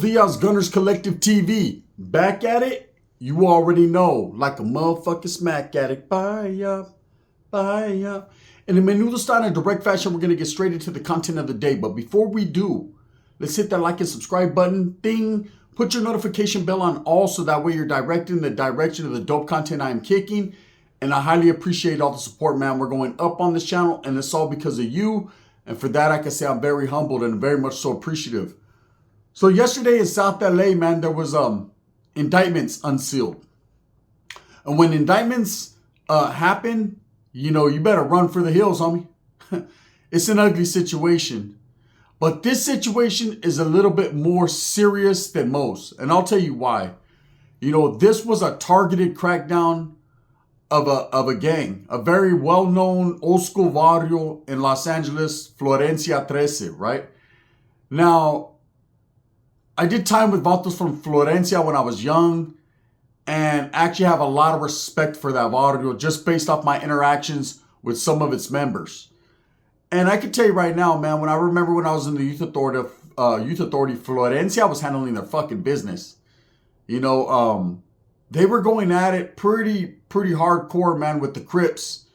Leo's Gunners Collective TV. Back at it? You already know. Like a motherfucking smack addict. Bye up. Bye up. And in menudo style and direct fashion, we're going to get straight into the content of the day. But before we do, let's hit that like and subscribe button. Ding. Put your notification bell on all so that way you're directed in the direction of the dope content I am kicking. And I highly appreciate all the support, man. We're going up on this channel, and it's all because of you. And for that, I can say I'm very humbled and very much so appreciative. So yesterday in South LA, man, there was indictments unsealed. And when indictments happen, you know, you better run for the hills, homie. It's an ugly situation. But this situation is a little bit more serious than most. And I'll tell you why. You know, this was a targeted crackdown of a gang. A very well-known old school barrio in Los Angeles, Florencia 13, right? Now, I did time with vatos from Florencia when I was young, and actually have a lot of respect for that barrio just based off my interactions with some of its members. And I can tell you right now, man, when I was in the youth authority Florencia was handling their fucking business. You know, they were going at it pretty hardcore, man, with the Crips,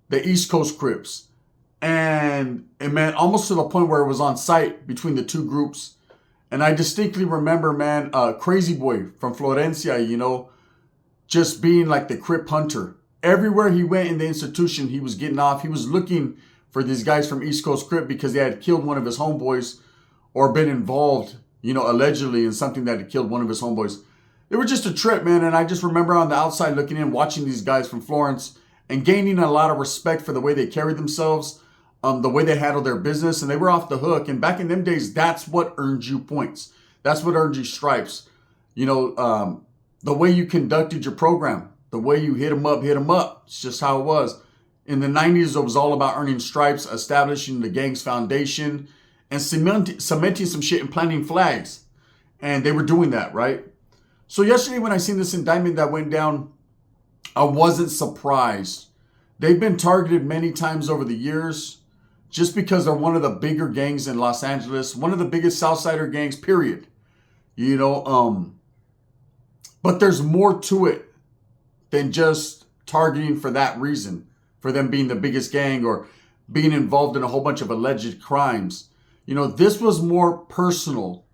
the East Coast Crips. And man, almost to the point where it was on site between the two groups. And I distinctly remember, man, Crazy Boy from Florencia, you know, just being like the Crip hunter. Everywhere he went in the institution, he was getting off. He was looking for these guys from East Coast Crip because they had killed one of his homeboys or been involved, you know, allegedly in something that had killed one of his homeboys. They were just a trip, man. And I just remember on the outside looking in, watching these guys from Florence and gaining a lot of respect for the way they carried themselves, the way they handled their business, and they were off the hook. And back in them days, that's what earned you points. That's what earned you stripes. You know, the way you conducted your program, the way you hit them up. It's just how it was. In the 90s, it was all about earning stripes, establishing the gang's foundation, and cementing some shit and planting flags. And they were doing that, right? So yesterday when I seen this indictment that went down, I wasn't surprised. They've been targeted many times over the years just because they're one of the bigger gangs in Los Angeles, one of the biggest Southsider gangs, period. You know, but there's more to it than just targeting for that reason, for them being the biggest gang or being involved in a whole bunch of alleged crimes. You know, this was more personal.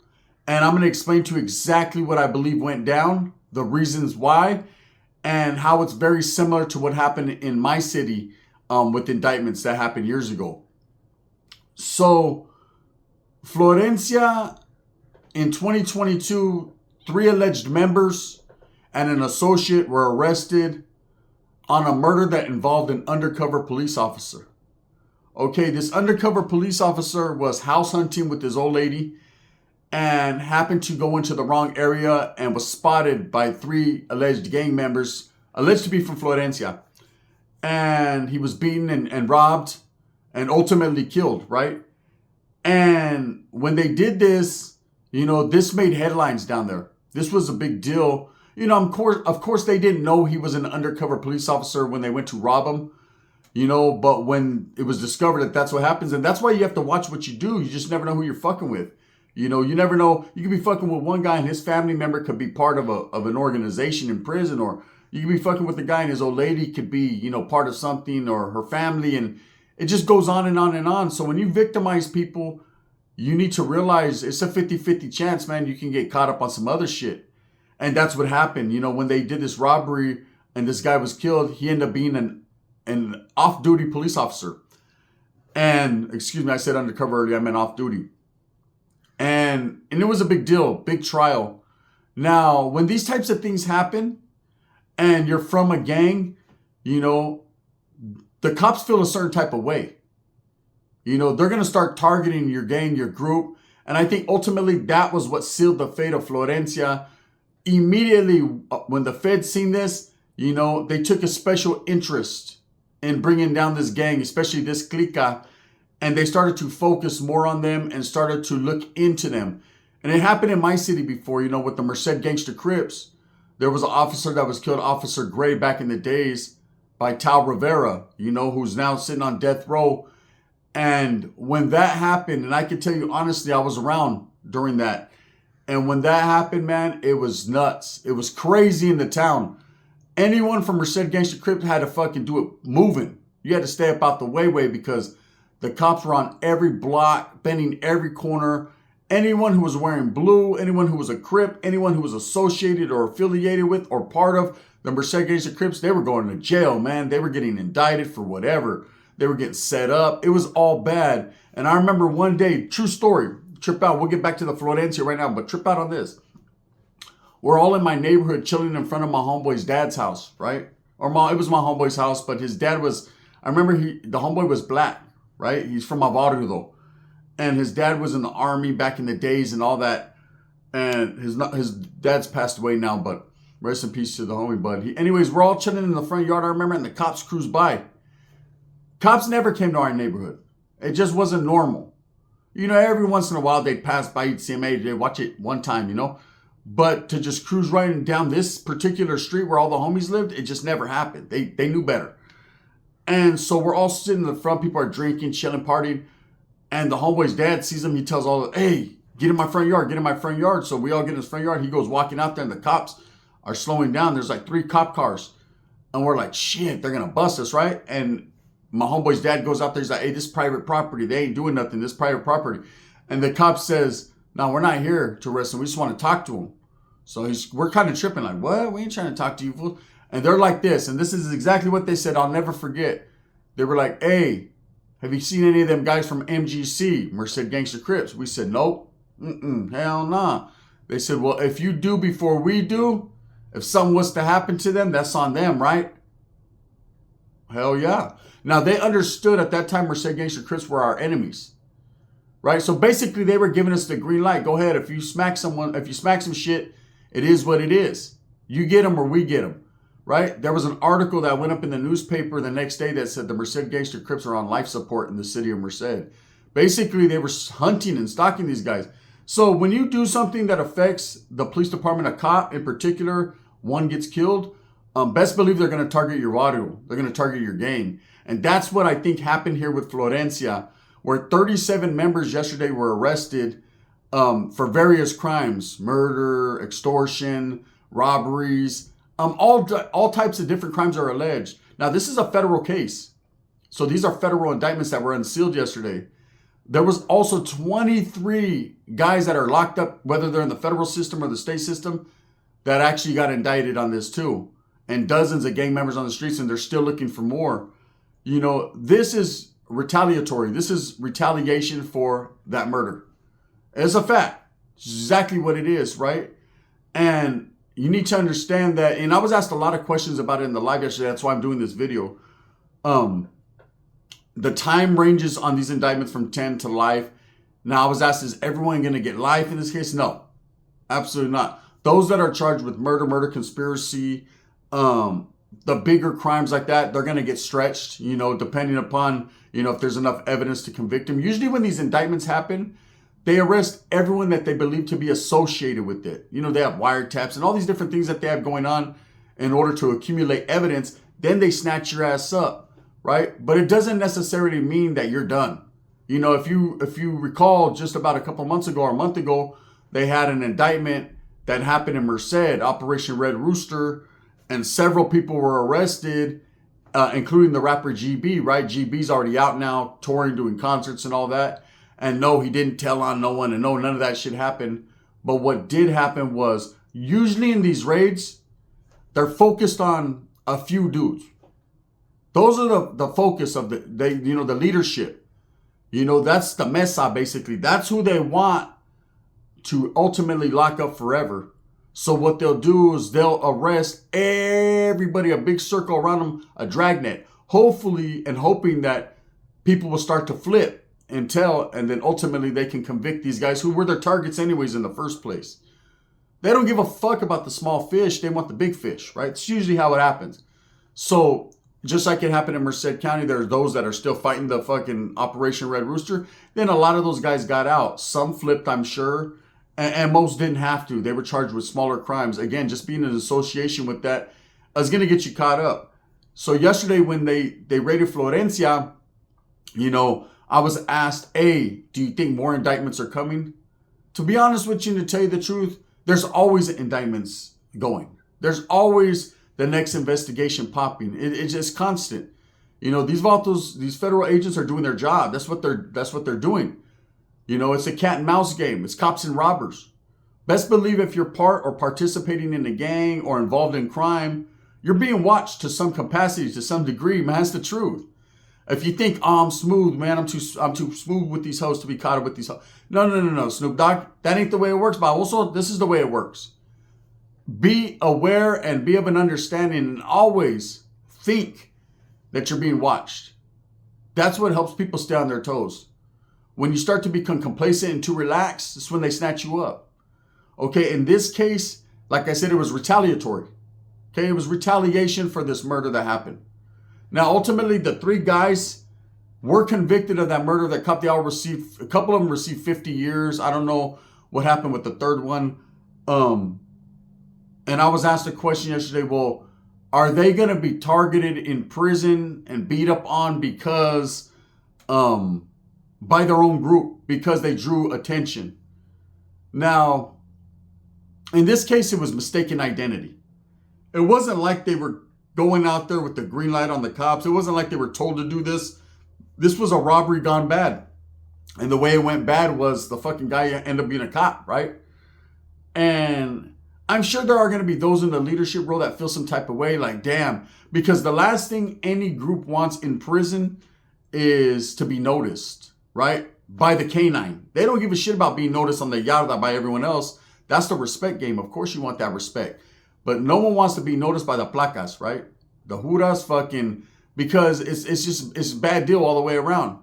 And I'm going to explain to you exactly what I believe went down, the reasons why, and how it's very similar to what happened in my city with indictments that happened years ago. So, Florencia, in 2022, 3 alleged members and an associate were arrested on a murder that involved an undercover police officer. Okay, this undercover police officer was house hunting with his old lady and happened to go into the wrong area and was spotted by 3 alleged gang members, alleged to be from Florencia. And he was beaten and robbed and ultimately killed, right? And when they did this, you know, this made headlines down there. This was a big deal. You know, of course, they didn't know he was an undercover police officer when they went to rob him, you know, but when it was discovered that that's what happens, and that's why you have to watch what you do. You just never know who you're fucking with. You know, you never know. You could be fucking with one guy and his family member could be part of an organization in prison, or you could be fucking with the guy and his old lady could be, you know, part of something, or her family, and it just goes on and on and on. So when you victimize people, you need to realize it's a 50-50 chance, man. You can get caught up on some other shit. And that's what happened. You know, when they did this robbery and this guy was killed, he ended up being an off-duty police officer. And, excuse me, I said undercover earlier, I meant off-duty. And it was a big deal, big trial. Now, when these types of things happen and you're from a gang, you know, the cops feel a certain type of way. You know, they're going to start targeting your gang, your group. And I think ultimately that was what sealed the fate of Florencia. Immediately when the feds seen this, you know, they took a special interest in bringing down this gang, especially this clica. And they started to focus more on them and started to look into them. And it happened in my city before, you know, with the Merced Gangster Crips. There was an officer that was killed, Officer Gray, back in the days by Tal Rivera, you know, who's now sitting on death row. And when that happened, and I can tell you honestly, I was around during that. And when that happened, man, it was nuts. It was crazy in the town. Anyone from Merced Gangster Crips had to fucking do it moving. You had to stay up out the way because the cops were on every block, bending every corner. Anyone who was wearing blue, anyone who was a Crip, anyone who was associated or affiliated with or part of the Merced Gangster Crips, they were going to jail, man. They were getting indicted for whatever. They were getting set up. It was all bad. And I remember one day, true story, trip out. We'll get back to the Florencia right now, but trip out on this. We're all in my neighborhood chilling in front of my homeboy's dad's house, right? It was my homeboy's house, but his dad was, I remember the homeboy was black, right? He's from Avaru though. And his dad was in the army back in the days and all that. And his dad's passed away now, but rest in peace to the homie, bud. Anyways, we're all chilling in the front yard, I remember, and the cops cruised by. Cops never came to our neighborhood. It just wasn't normal. You know, every once in a while they'd pass by, you'd see them, they'd watch it one time, you know. But to just cruise right down this particular street where all the homies lived, it just never happened. They knew better. And so we're all sitting in the front. People are drinking, chilling, partying. And the homeboy's dad sees him. He tells all, hey, get in my front yard, get in my front yard. So we all get in his front yard. He goes walking out there and the cops are slowing down. There's like 3 cop cars. And we're like, shit, they're going to bust us, right? And my homeboy's dad goes out there. He's like, hey, this is private property. They ain't doing nothing. This is private property. And the cop says, no, we're not here to arrest him. We just want to talk to him. So we're kind of tripping like, what? We ain't trying to talk to you, fool. And they're like this. And this is exactly what they said. I'll never forget. They were like, hey, have you seen any of them guys from MGC, Merced Gangster Crips? We said, nope. Hell nah. They said, well, if you do before we do, if something was to happen to them, that's on them, right? Hell yeah. Now, they understood at that time Merced Gangster Crips were our enemies. Right? So basically, they were giving us the green light. Go ahead. If you smack someone, if you smack some shit, it is what it is. You get them or we get them. Right? There was an article that went up in the newspaper the next day that said the Merced Gangster Crips are on life support in the city of Merced. Basically, they were hunting and stalking these guys. So when you do something that affects the police department, a cop in particular, one gets killed, best believe they're going to target your barrio. They're going to target your gang. And that's what I think happened here with Florencia, where 37 members yesterday were arrested for various crimes, murder, extortion, robberies, all types of different crimes are alleged. Now, this is a federal case. So these are federal indictments that were unsealed yesterday. There was also 23 guys that are locked up, whether they're in the federal system or the state system, that actually got indicted on this too. And dozens of gang members on the streets, and they're still looking for more. You know, this is retaliatory. This is retaliation for that murder. It's a fact. It's exactly what it is, right? And you need to understand that, and I was asked a lot of questions about it in the live yesterday. That's why I'm doing this video. The time ranges on these indictments from 10 to life. Now, I was asked, is everyone going to get life in this case? No, absolutely not. Those that are charged with murder conspiracy, the bigger crimes like that, they're going to get stretched, you know, depending upon, you know, if there's enough evidence to convict them. Usually when these indictments happen, they arrest everyone that they believe to be associated with it. You know, they have wiretaps and all these different things that they have going on in order to accumulate evidence. Then they snatch your ass up, right? But it doesn't necessarily mean that you're done. You know, if you recall, just about a couple months ago or a month ago, they had an indictment that happened in Merced, Operation Red Rooster, and several people were arrested, including the rapper GB, right? GB's already out now, touring, doing concerts and all that. And no, he didn't tell on no one, and no, none of that shit happened. But what did happen was, usually in these raids, they're focused on a few dudes. Those are the focus of the leadership. You know, that's the mesa, basically. That's who they want to ultimately lock up forever. So what they'll do is they'll arrest everybody, a big circle around them, a dragnet, hopefully, and hoping that people will start to flip and tell, and then ultimately they can convict these guys who were their targets anyways in the first place. They don't give a fuck about the small fish. They want the big fish, right? It's usually how it happens. So just like it happened in Merced County, there's those that are still fighting the fucking Operation Red Rooster. Then a lot of those guys got out. Some flipped, I'm sure. And most didn't have to. They were charged with smaller crimes. Again, just being in association with that is going to get you caught up. So yesterday when they raided Florencia, you know, I was asked, hey, do you think more indictments are coming? to be honest with you and to tell you the truth, there's always indictments going. There's always the next investigation popping. It's just constant. You know, these vatos, these federal agents are doing their job. That's what they're doing. You know, it's a cat and mouse game. It's cops and robbers. Best believe if you're part or participating in a gang or involved in crime, you're being watched to some capacity, to some degree, man. That's the truth. If you think, oh, I'm smooth, man, I'm too smooth with these hoes to be caught up with these hoes. No, Snoop Dogg, that ain't the way it works. But also, this is the way it works. Be aware and be of an understanding, and always think that you're being watched. That's what helps people stay on their toes. When you start to become complacent and too relaxed, that's when they snatch you up. Okay, in this case, like I said, it was retaliatory. Okay, it was retaliation for this murder that happened. Now, ultimately, the 3 guys were convicted of that murder. That couple, a couple of them received 50 years. I don't know what happened with the third one. And I was asked a question yesterday, well, are they going to be targeted in prison and beat up on because, by their own group, because they drew attention? Now, in this case, it was mistaken identity. It wasn't like they were going out there with the green light on the cops. It wasn't like they were told to do this. This was a robbery gone bad. And the way it went bad was the fucking guy ended up being a cop, right? And I'm sure there are going to be those in the leadership role that feel some type of way, like, damn, because the last thing any group wants in prison is to be noticed, right? By the canine. They don't give a shit about being noticed on the yarda by everyone else. That's the respect game. Of course you want that respect. But no one wants to be noticed by the placas, right? The juras fucking, because it's a bad deal all the way around.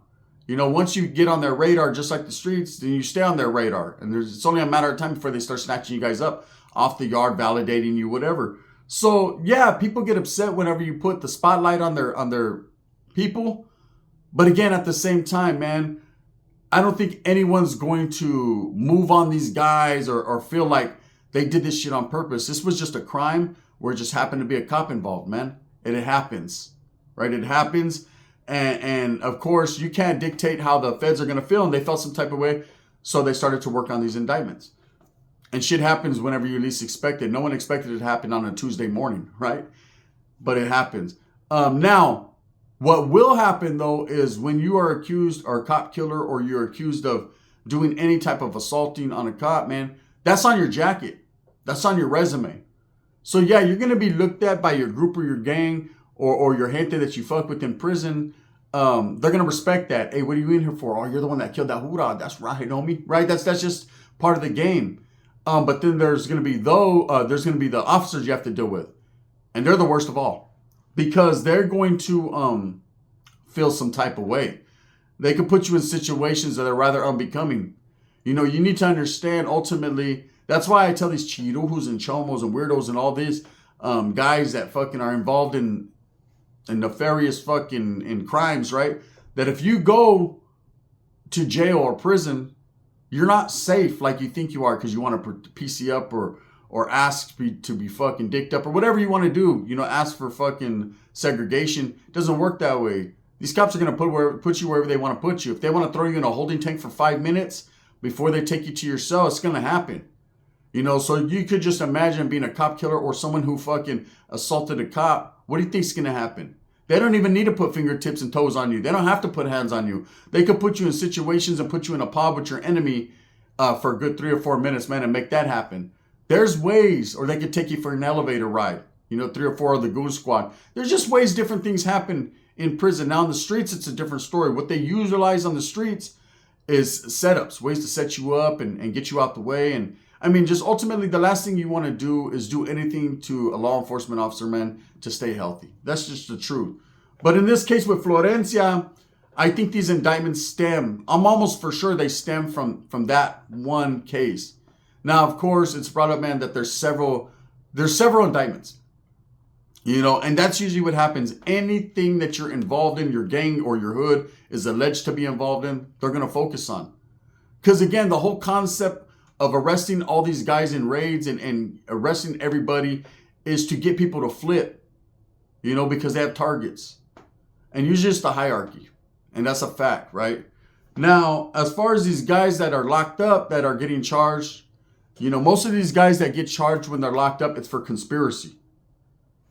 You know, once you get on their radar, just like the streets, then you stay on their radar. And it's only a matter of time before they start snatching you guys up off the yard, validating you, whatever. So yeah, people get upset whenever you put the spotlight on their people. But again, at the same time, man, I don't think anyone's going to move on these guys or feel like they did this shit on purpose. This was just a crime where it just happened to be a cop involved, man. And it happens, right? It happens. And of course, you can't dictate how the feds are going to feel. And they felt some type of way. So they started to work on these indictments. And shit happens whenever you least expect it. No one expected it to happen on a Tuesday morning, right? But it happens. Now, what will happen, though, is when you are accused or a cop killer or you're accused of doing any type of assaulting on a cop, man, that's on your jacket. That's on your resume. So, yeah, you're going to be looked at by your group or your gang or your gente that you fuck with in prison. They're going to respect that. Hey, what are you in here for? Oh, you're the one that killed that hoorah. That's right, homie. Right? That's just part of the game. But then there's going to be the officers you have to deal with. And they're the worst of all. Because they're going to feel some type of way. They could put you in situations that are rather unbecoming. You know, you need to understand ultimately, that's why I tell these chirujos and chomos and weirdos and all these guys that fucking are involved in nefarious fucking in crimes, right? That if you go to jail or prison, you're not safe like you think you are because you want to PC up or ask to be fucking dicked up or whatever you want to do. You know, ask for fucking segregation. It doesn't work that way. These cops are going to put you wherever they want to put you. If they want to throw you in a holding tank for 5 minutes before they take you to your cell, it's going to happen. You know, so you could just imagine being a cop killer or someone who fucking assaulted a cop. What do you think's going to happen? They don't even need to put fingertips and toes on you. They don't have to put hands on you. They could put you in situations and put you in a pod with your enemy for a good 3 or 4 minutes, man, and make that happen. There's ways, or they could take you for an elevator ride. You know, 3 or 4 of the goon squad. There's just ways different things happen in prison. Now in the streets, it's a different story. What they utilize on the streets is setups, ways to set you up and get you out the way. And I mean, just ultimately, the last thing you want to do is do anything to a law enforcement officer, man, to stay healthy. That's just the truth. But in this case with Florencia, I think these indictments stem, I'm almost for sure they stem from that one case. Now, of course, it's brought up, man, that there's several indictments. You know, and that's usually what happens. Anything that you're involved in, your gang or your hood is alleged to be involved in, they're going to focus on. Because again, the whole concept of arresting all these guys in raids and arresting everybody is to get people to flip, you know, because they have targets. And usually it's the hierarchy. And that's a fact, right? Now, as far as these guys that are locked up that are getting charged, most of these guys that get charged when they're locked up, it's for conspiracy.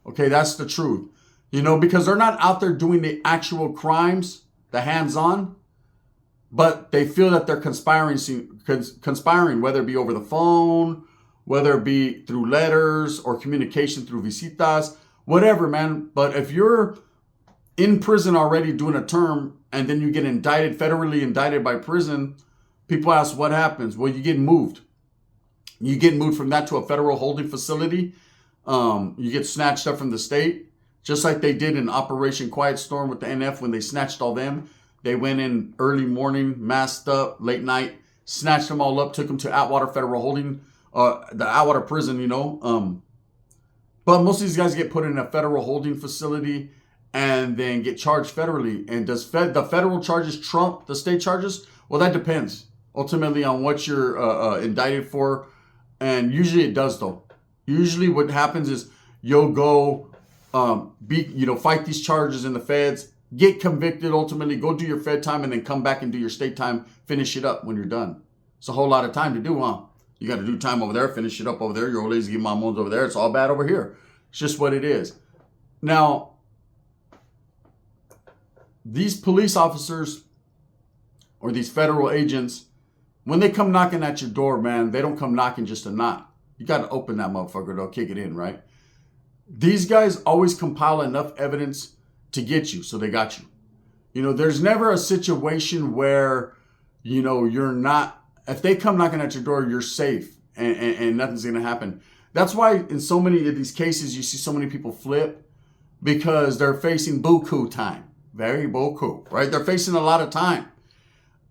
Okay, that's the truth. Because they're not out there doing the actual crimes, the hands-on, but they feel that they're conspiring, whether it be over the phone, whether it be through letters or communication through visitas, whatever, man. But if you're in prison already doing a term and then you get indicted, federally indicted by prison, people ask what happens. Well, you get moved. You get moved from that to a federal holding facility. You get snatched up from the state, just like they did in Operation Quiet Storm with the NF when they snatched all them. They went in early morning, masked up, late night, snatched them all up, took them to Atwater Federal Holding, the Atwater prison, But most of these guys get put in a federal holding facility and then get charged federally. And does the federal charges trump the state charges? Well, that depends ultimately on what you're indicted for. And usually it does, though. Usually what happens is you'll go fight these charges in the feds, get convicted, ultimately go do your fed time, and then come back and do your state time, finish it up when you're done. It's a whole lot of time to do, huh? You got to do time over there, finish it up over there. Your old lady's getting momos over there. It's all bad over here. It's just what it is. Now, these police officers or these federal agents, when they come knocking at your door, man, they don't come knocking just to knock. You got to open that motherfucker. They'll kick it in, right? These guys always compile enough evidence to get you, so they got you. There's never a situation where, you're not, if they come knocking at your door, you're safe and nothing's going to happen. That's why in so many of these cases, you see so many people flip because they're facing buku time. Very buku, right? They're facing a lot of time.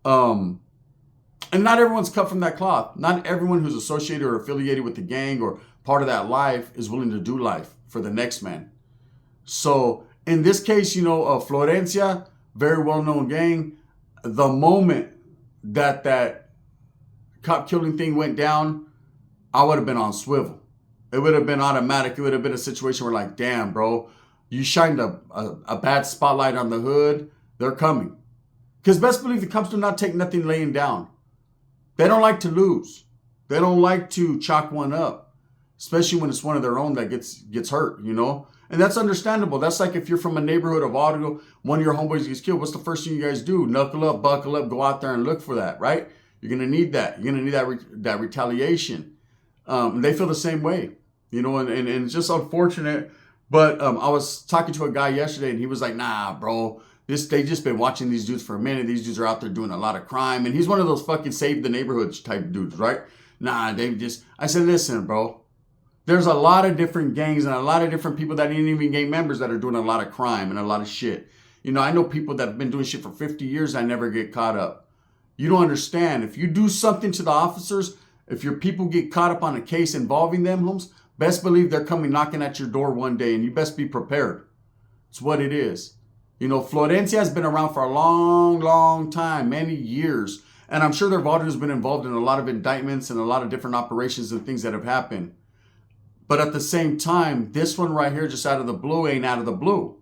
And not everyone's cut from that cloth. Not everyone who's associated or affiliated with the gang or part of that life is willing to do life for the next man. So in this case, Florencia, very well-known gang, the moment that cop killing thing went down, I would have been on swivel. It would have been automatic. It would have been a situation where like, damn, bro, you shined a bad spotlight on the hood. They're coming. Because best believe the cops do not take nothing laying down. They don't like to lose. They don't like to chalk one up, especially when it's one of their own that gets hurt, And that's understandable. That's like if you're from a neighborhood of audio, one of your homeboys gets killed. What's the first thing you guys do? Knuckle up, buckle up, go out there and look for that, right? You're going to need that. You're going to need that retaliation. They feel the same way, and it's just unfortunate. But I was talking to a guy yesterday and he was like, nah, bro. They just been watching these dudes for a minute. These dudes are out there doing a lot of crime. And he's one of those fucking save the neighborhoods type dudes, right? Nah, I said, listen, bro. There's a lot of different gangs and a lot of different people that ain't even gang members that are doing a lot of crime and a lot of shit. I know people that have been doing shit for 50 years and never get caught up. You don't understand. If you do something to the officers, if your people get caught up on a case involving them, Holmes, best believe they're coming knocking at your door one day and you best be prepared. It's what it is. Florencia has been around for a long, long time, many years. And I'm sure their volume has been involved in a lot of indictments and a lot of different operations and things that have happened. But at the same time, this one right here, just out of the blue, ain't out of the blue.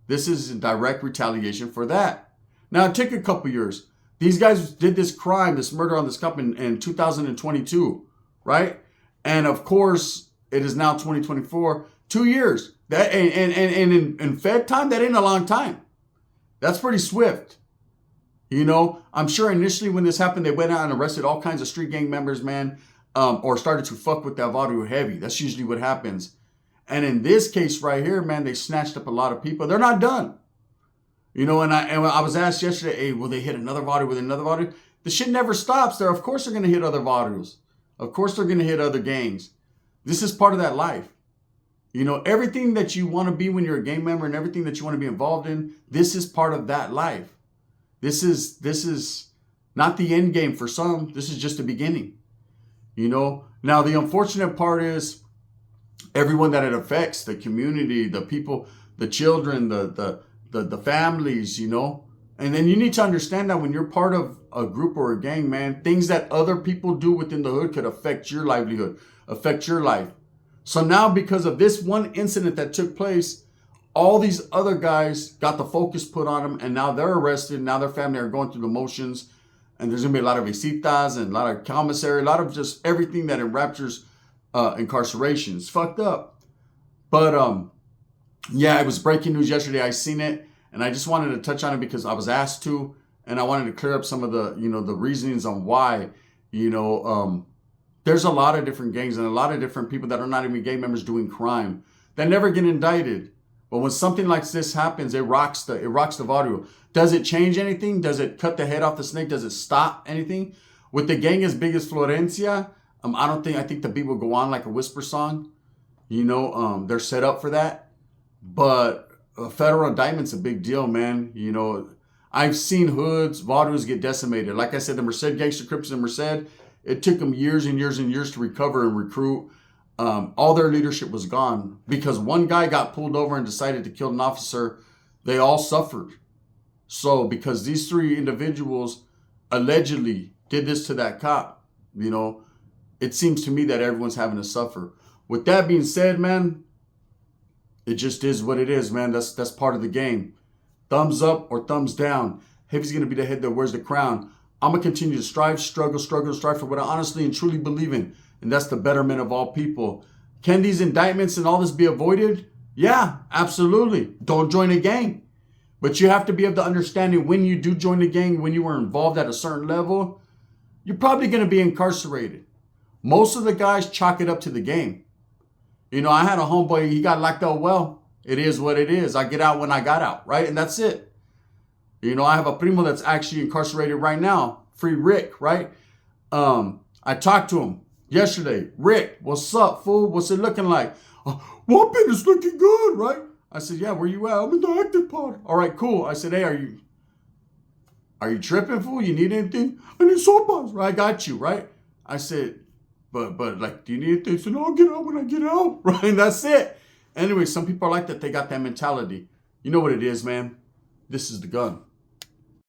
This is in direct retaliation for that. Now, it took a couple years. These guys did this crime, this murder on this cop in 2022, right? And of course, it is now 2024, 2 years. That and in Fed time, that ain't a long time. That's pretty swift. I'm sure initially when this happened, they went out and arrested all kinds of street gang members, man, or started to fuck with that audio heavy. That's usually what happens. And in this case right here, man, they snatched up a lot of people. They're not done. And I was asked yesterday, hey, will they hit another audio with another audio? The shit never stops there. Of course they're going to hit other audios. Of course they're going to hit other gangs. This is part of that life. Everything that you want to be when you're a gang member and everything that you want to be involved in, this is part of that life. This is not the end game for some. This is just the beginning. Now the unfortunate part is everyone that it affects, the community, the people, the children, the families, And then you need to understand that when you're part of a group or a gang, man, things that other people do within the hood could affect your livelihood, affect your life. So now because of this one incident that took place, All these other guys got the focus put on them, and now they're arrested. Now their family are going through the motions, and there's gonna be a lot of visitas and a lot of commissary, a lot of just everything that enraptures incarceration. It's fucked up. But yeah, it was breaking news yesterday. I seen it, and I just wanted to touch on it because I was asked to, and I wanted to clear up some of the the reasonings on why. There's a lot of different gangs and a lot of different people that are not even gang members doing crime that never get indicted. But when something like this happens, it rocks the audio. Does it change anything? Does it cut the head off the snake? Does it stop anything? With the gang as big as Florencia, I think the beat will go on like a whisper song. They're set up for that. But a federal indictment's a big deal, man. I've seen hoods, Vadus get decimated. Like I said, the Merced gangster Crips in Merced, it took them years and years and years to recover and recruit. All their leadership was gone because one guy got pulled over and decided to kill an officer. They all suffered. So because these 3 individuals allegedly did this to that cop, it seems to me that everyone's having to suffer. With that being said, man, it just is what it is, man. That's part of the game. Thumbs up or thumbs down. Heavy's going to be the head that wears the crown. I'm going to continue to strive, struggle for what I honestly and truly believe in. And that's the betterment of all people. Can these indictments and all this be avoided? Yeah, absolutely. Don't join a gang. But you have to be able to understand it when you do join a gang, when you were involved at a certain level, you're probably going to be incarcerated. Most of the guys chalk it up to the game. I had a homeboy, he got locked up well. It is what it is. I get out when I got out, right? And that's it. I have a primo that's actually incarcerated right now. Free Rick, right? I talked to him yesterday. Rick, what's up, fool? What's it looking like? Whooping is looking good, right? I said, yeah, where you at? I'm in the active pod. All right, cool. I said, hey, are you tripping, fool? You need anything? I need sopas, right? I got you, right? I said, but like, do you need anything? He said, no, I'll get out when I get out, right? And that's it. Anyway, some people are like that. They got that mentality. You know what it is, man. This is the gun.